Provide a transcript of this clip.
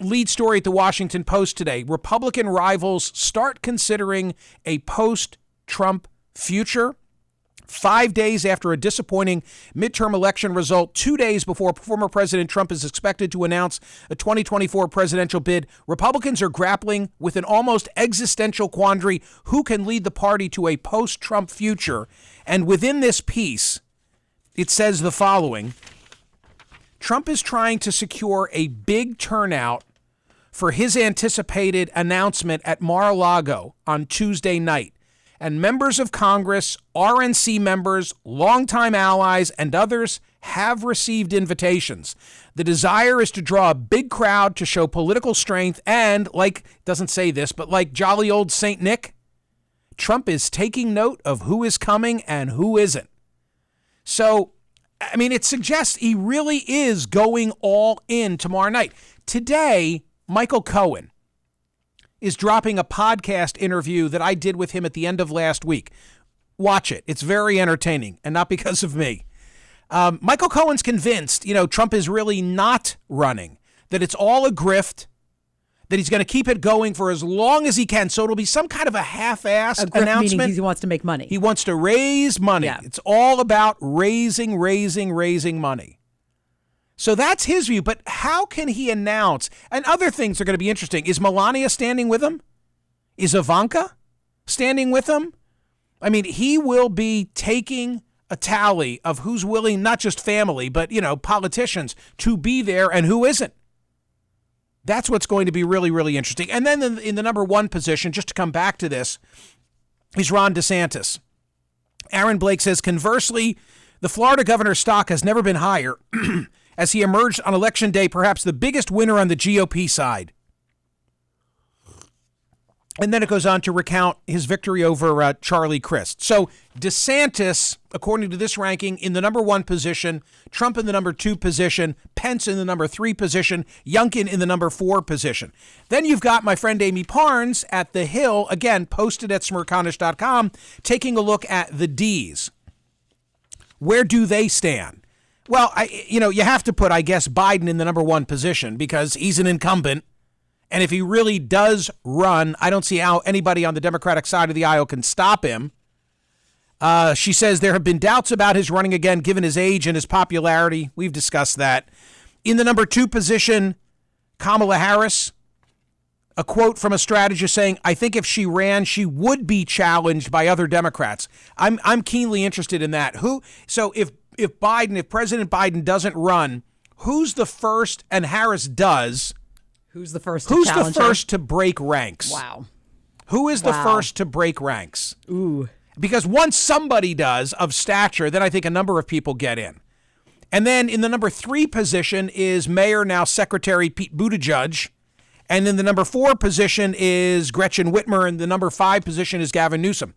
lead story at the Washington Post today. Republican rivals start considering a post-Trump future. 5 days after a disappointing midterm election result, 2 days before former President Trump is expected to announce a 2024 presidential bid, Republicans are grappling with an almost existential quandary: who can lead the party to a post-Trump future? And within this piece, it says the following: Trump is trying to secure a big turnout for his anticipated announcement at Mar-a-Lago on Tuesday night. And members of Congress, RNC members, longtime allies, and others have received invitations. The desire is to draw a big crowd to show political strength and, like, doesn't say this, but like jolly old St. Nick, Trump is taking note of who is coming and who isn't. So, I mean, it suggests he really is going all in tomorrow night. Today, Michael Cohen is dropping a podcast interview that I did with him at the end of last week. Watch it. It's very entertaining, and not because of me. Michael Cohen's convinced, Trump is really not running, that it's all a grift, that he's going to keep it going for as long as he can. So it'll be some kind of a half-assed announcement. Meaning he wants to make money. He wants to raise money. Yeah. It's all about raising money. So that's his view. But how can he announce? And other things are going to be interesting. Is Melania standing with him? Is Ivanka standing with him? I mean, he will be taking a tally of who's willing, not just family, but, politicians, to be there and who isn't. That's what's going to be really, really interesting. And then in the number one position, just to come back to this, is Ron DeSantis. Aaron Blake says, conversely, the Florida governor's stock has never been higher as he emerged on Election Day, perhaps the biggest winner on the GOP side. And then it goes on to recount his victory over Charlie Crist. So DeSantis, according to this ranking, in the number one position, Trump in the number two position, Pence in the number three position, Youngkin in the number four position. Then you've got my friend Amy Parnes at The Hill, again, posted at Smerconish.com, taking a look at the Ds. Where do they stand? Well, you have to put, I guess, Biden in the number one position because he's an incumbent. And if he really does run, I don't see how anybody on the Democratic side of the aisle can stop him. She says there have been doubts about his running again, given his age and his popularity. We've discussed that. In the number two position, Kamala Harris, a quote from a strategist saying, I think if she ran, she would be challenged by other Democrats. I'm keenly interested in that. So if President Biden doesn't run, who's the first, and Harris does, who's the first to break ranks? Wow. Who is the first to break ranks? Ooh. Because once somebody does of stature, then I think a number of people get in. And then in the number three position is Mayor, now Secretary Pete Buttigieg. And in the number four position is Gretchen Whitmer, and the number five position is Gavin Newsom.